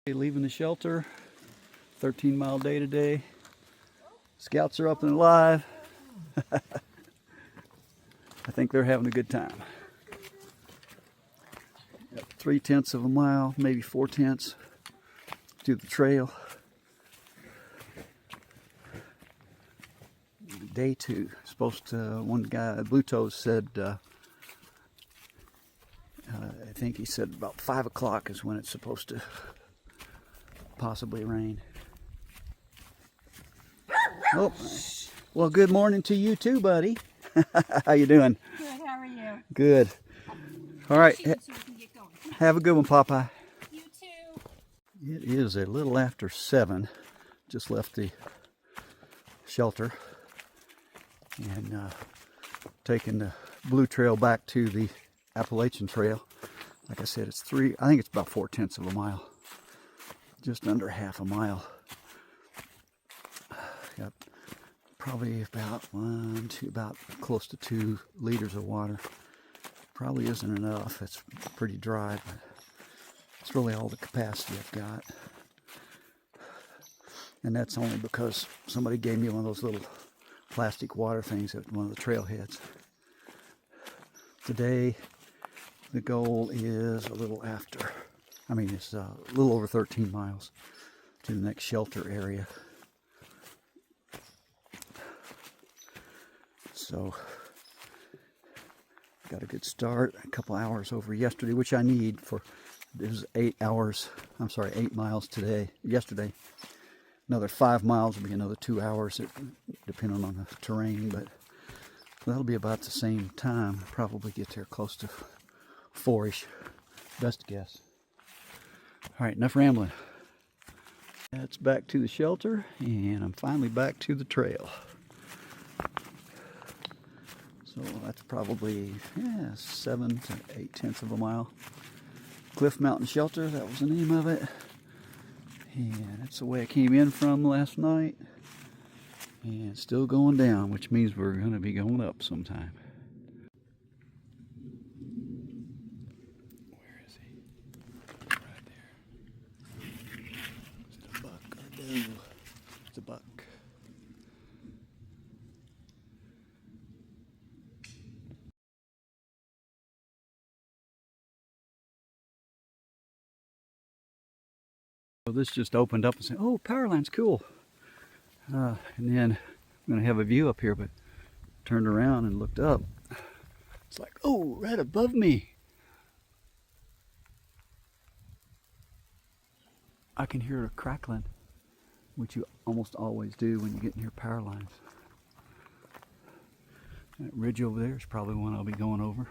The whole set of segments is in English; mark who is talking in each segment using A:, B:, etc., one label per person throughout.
A: Leaving the shelter, 13-mile day today. Scouts are up and alive. I think they're having a good time. Got 3/10 of a mile, maybe 4/10 to the trail. Day 2. Supposed to, one guy, Blue Toes, said, I think he said about 5 o'clock is when it's supposed to possibly rain. Oh, well, good morning to you too, buddy. How you doing?
B: Good, how are you?
A: Good. All right.
B: So we can get going.
A: Have a good one, Popeye.
B: You too.
A: It is a little after 7. Just left the shelter and taking the Blue Trail back to the Appalachian Trail. Like I said, it's I think it's about 4/10 of a mile. Just under half a mile. Got probably about about close to 2 liters of water. Probably isn't enough. It's pretty dry, but it's really all the capacity I've got. And that's only because somebody gave me one of those little plastic water things at one of the trailheads. Today, the goal is a little after. It's a little over 13 miles to the next shelter area. So, got a good start. A couple hours over yesterday, which I need for. It was 8 miles today. Yesterday, another 5 miles will be another 2 hours, depending on the terrain. But that'll be about the same time. Probably get there close to 4-ish. Best guess. All right, enough rambling. That's back to the shelter, and I'm finally back to the trail. So that's probably 7 to 8/10 of a mile. Cliff Mountain Shelter, that was the name of it. And that's the way I came in from last night. And it's still going down, which means we're going to be going up sometime. It's a buck. So this just opened up and said, "Oh, power line's cool." And then I'm going to have a view up here, but turned around and looked up. It's like, oh, right above me. I can hear a crackling, which you almost always do when you get near power lines. That ridge over there is probably one I'll be going over.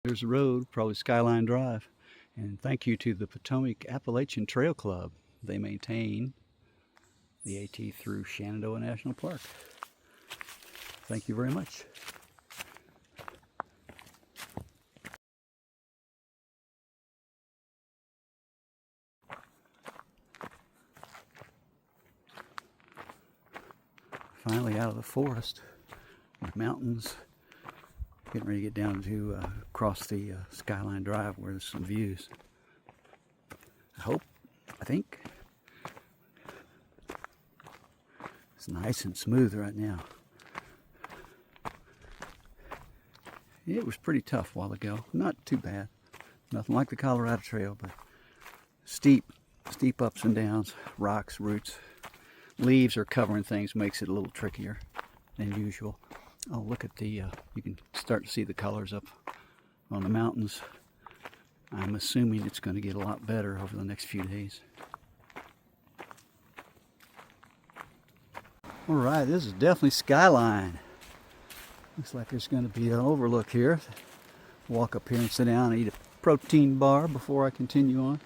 A: There's the road, probably Skyline Drive. And thank you to the Potomac Appalachian Trail Club. They maintain the AT through Shenandoah National Park. Thank you very much. Finally out of the forest, with mountains. Getting ready to get down to across the Skyline Drive where there's some views. I think. It's nice and smooth right now. It was pretty tough a while ago. Not too bad. Nothing like the Colorado Trail, but steep ups and downs, rocks, roots. Leaves are covering things, makes it a little trickier than usual. Oh, look at the, you can start to see the colors up on the mountains. I'm assuming it's going to get a lot better over the next few days. All right, this is definitely Skyline. Looks like there's going to be an overlook here. Walk up here and sit down and eat a protein bar before I continue on.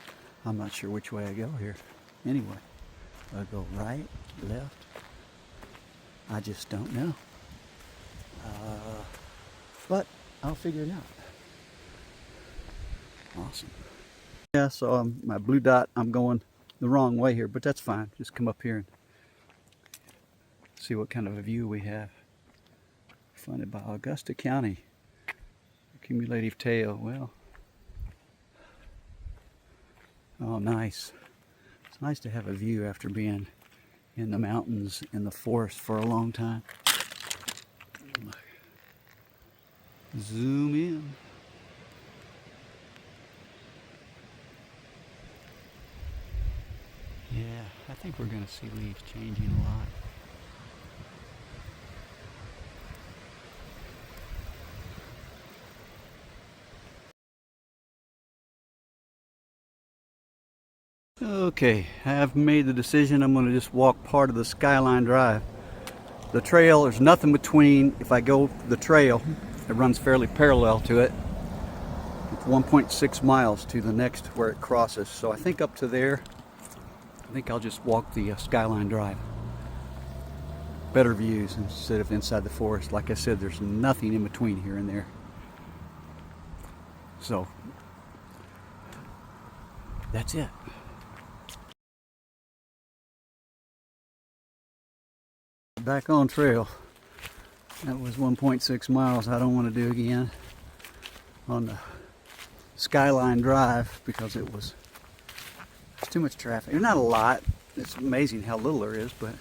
A: I'm not sure which way I go here. Anyway, I go right, left. I just don't know. But I'll figure it out. Awesome. Yeah, so my blue dot, I'm going the wrong way here, but that's fine. Just come up here and see what kind of a view we have. Funded by Augusta County. Cumulative tail. Well, oh, nice. It's nice to have a view after being in the mountains, in the forest for a long time. Zoom in. Yeah, I think we're going to see leaves changing a lot. Okay, I've made the decision I'm going to just walk part of the Skyline Drive. The trail, there's nothing between. If I go the trail, it runs fairly parallel to it. It's 1.6 miles to the next where it crosses. So I think up to there, I think I'll just walk the Skyline Drive. Better views instead of inside the forest. Like I said, there's nothing in between here and there. So that's it. Back on trail. That was 1.6 miles. I don't want to do again on the Skyline Drive because it's too much traffic. There's not a lot. It's amazing how little there is, but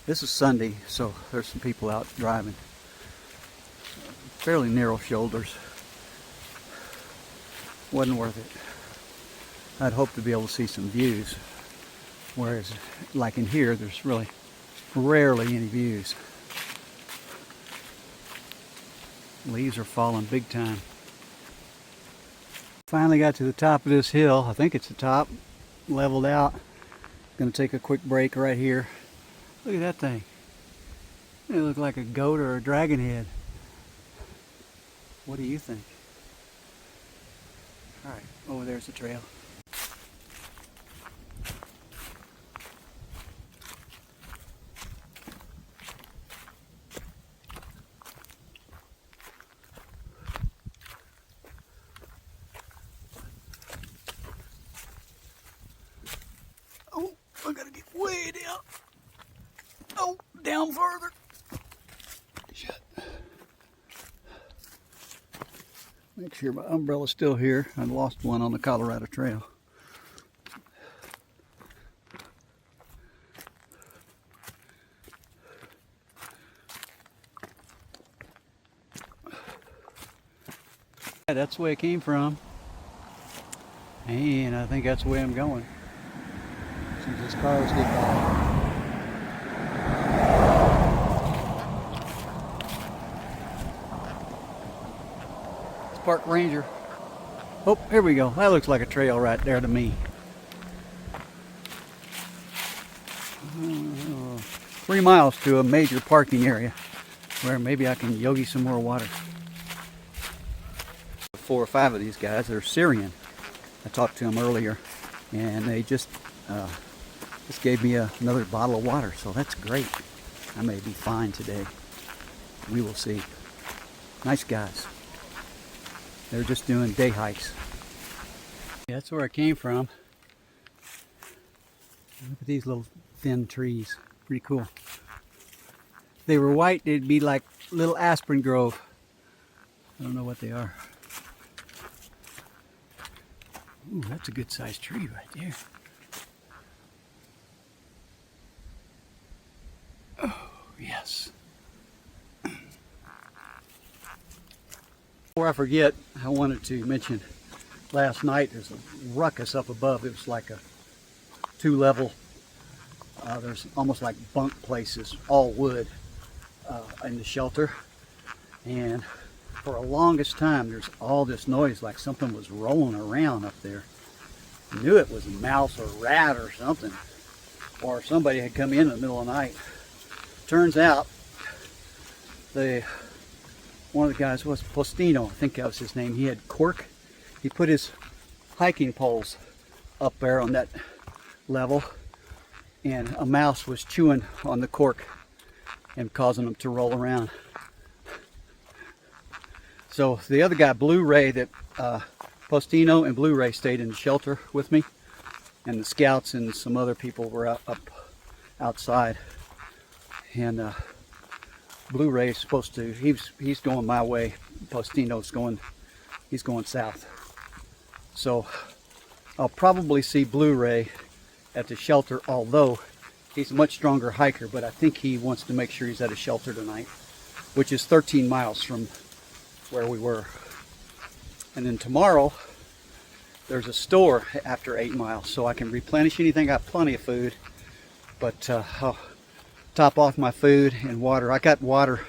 A: this is Sunday, so there's some people out driving. Fairly narrow shoulders. Wasn't worth it. I'd hoped to be able to see some views, whereas like in here, there's really rarely any views. Leaves are falling big time. Finally got to the top of this hill. I think it's the top, leveled out. Gonna take a quick break right here. Look at that thing. It looks like a goat or a dragon head. What do you think? All right, over there's the trail. Oh, I gotta get way down. Oh, down further. Shit. Make sure my umbrella's still here. I lost one on the Colorado Trail. Yeah, that's the way it came from. And I think that's the way I'm going. Since this cars get by. Park Ranger. Oh, here we go. That looks like a trail right there to me. 3 miles to a major parking area where maybe I can yogi some more water. 4 or 5 of these guys, they're Syrian. I talked to them earlier and they just gave me another bottle of water, so that's great. I may be fine today. We will see. Nice guys. They're just doing day hikes. Yeah, that's where I came from. Look at these little thin trees. Pretty cool. If they were white, they'd be like little aspen grove. I don't know what they are. Ooh, that's a good sized tree right there. Oh, yes. Before I forget, I wanted to mention last night there's a ruckus up above. It was like a 2-level, there's almost like bunk places, all wood in the shelter. And for the longest time there's all this noise like something was rolling around up there. I knew it was a mouse or rat or something, or somebody had come in the middle of the night. Turns out one of the guys was Postino, I think that was his name. He had cork. He put his hiking poles up there on that level, and a mouse was chewing on the cork and causing them to roll around. So the other guy, Blu-ray, that Postino and Blu-ray stayed in the shelter with me, and the scouts and some other people were up outside. And Blu-ray is supposed to, he's going my way. He's going south. So I'll probably see Blu-ray at the shelter, although he's a much stronger hiker, but I think he wants to make sure he's at a shelter tonight, which is 13 miles from where we were. And then tomorrow, there's a store after 8 miles, so I can replenish anything. I got plenty of food, but I'll top off my food and water. I got water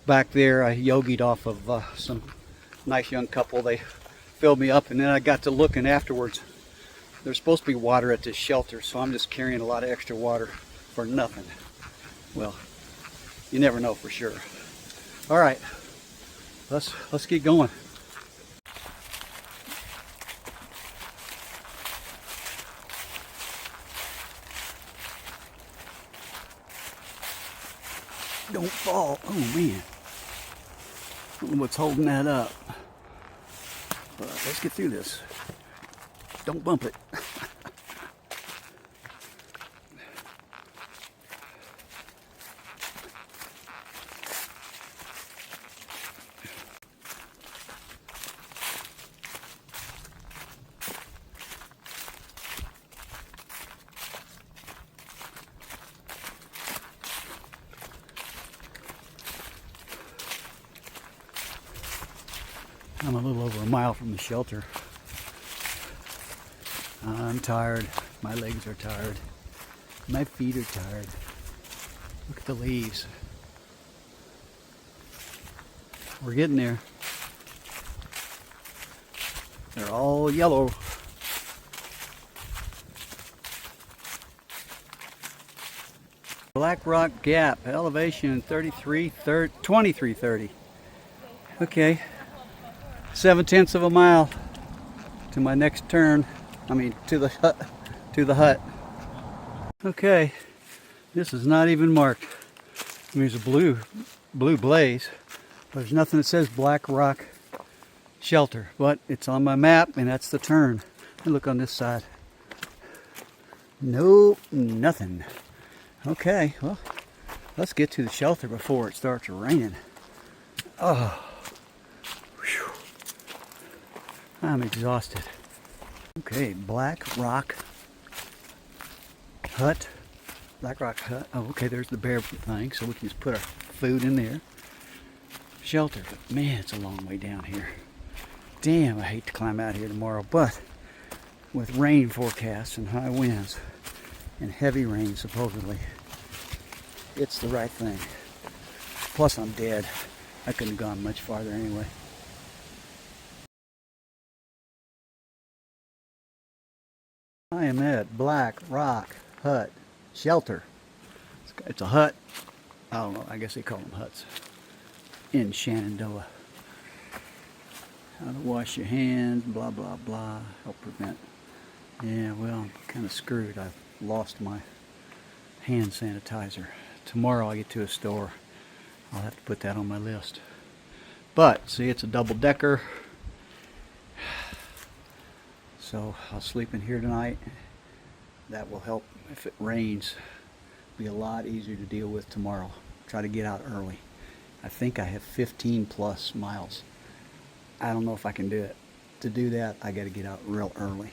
A: back there. I yogied off of some nice young couple. They filled me up, and then I got to looking afterwards. There's supposed to be water at this shelter, so I'm just carrying a lot of extra water for nothing. Well, you never know for sure. All right, let's get going. Don't fall. Oh man. I don't know what's holding that up. But let's get through this. Don't bump it. I'm a little over a mile from the shelter. I'm tired. My legs are tired. My feet are tired. Look at the leaves. We're getting there. They're all yellow. Blackrock Gap, elevation 2330. Okay. 7/10 of a mile to my next turn. I mean, to the hut. Okay, this is not even marked. I mean, there's a blue blaze, but there's nothing that says Blackrock Shelter. But it's on my map, and that's the turn. And look on this side. Nope, nothing. Okay, well, let's get to the shelter before it starts raining. Oh. I'm exhausted. Okay, Blackrock Hut. Blackrock Hut. Oh, okay, there's the bear thing, so we can just put our food in there. Shelter. But man, it's a long way down here. Damn, I hate to climb out here tomorrow, but with rain forecasts and high winds and heavy rain supposedly, it's the right thing. Plus, I'm dead. I couldn't have gone much farther anyway. I am at Blackrock Hut Shelter. It's a hut. I don't know. I guess they call them huts in Shenandoah. How to wash your hands, blah, blah, blah. Help prevent. Yeah, well, I'm kind of screwed. I've lost my hand sanitizer. Tomorrow I get to a store. I'll have to put that on my list. But, see, it's a double-decker. So I'll sleep in here tonight. That will help if it rains. Be a lot easier to deal with tomorrow. Try to get out early. I think I have 15 plus miles. I don't know if I can do it. To do that, I got to get out real early.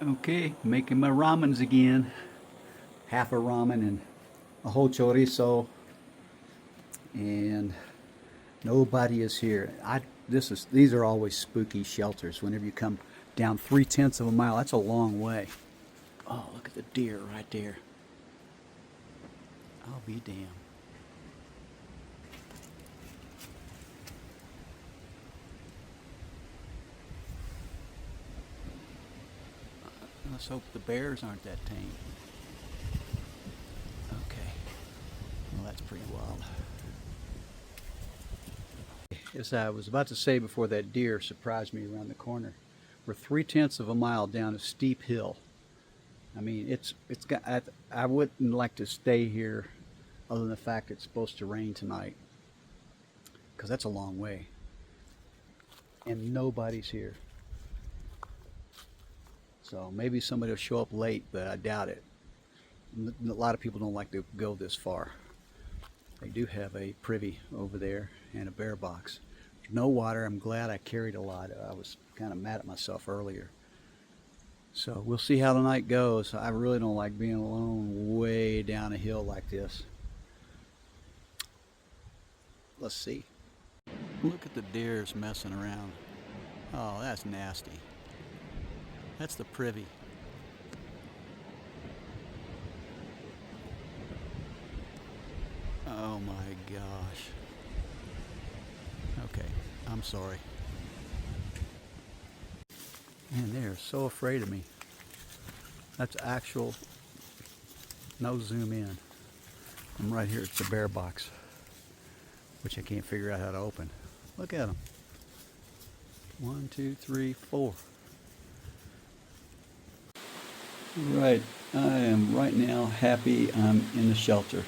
A: Okay, making my ramens again. Half a ramen and a whole chorizo. And nobody is here. These are always spooky shelters. Whenever you come down 3/10 of a mile, that's a long way. Oh, look at the deer right there. I'll be damned. Let's hope the bears aren't that tame. Okay. Well, that's pretty wild. As I was about to say before that deer surprised me around the corner, we're 3/10 of a mile down a steep hill. I mean, it's got. I wouldn't like to stay here, other than the fact it's supposed to rain tonight, because that's a long way, and nobody's here. So maybe somebody will show up late, but I doubt it. A lot of people don't like to go this far. They do have a privy over there and a bear box. No water. I'm glad I carried a lot. I was kind of mad at myself earlier. So we'll see how the night goes. I really don't like being alone way down a hill like this. Let's see. Look at the deers messing around. Oh, that's nasty. That's the privy. Oh my gosh. Okay, I'm sorry. Man, they are so afraid of me. That's actual, no zoom in. I'm right here, it's a bear box, which I can't figure out how to open. Look at them. 1, 2, 3, 4. Right, I am right now happy I'm in the shelter.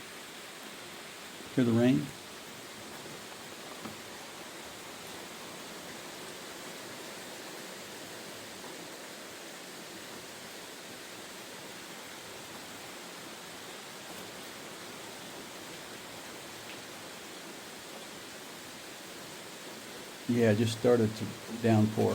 A: Hear the rain? Yeah, it just started to downpour.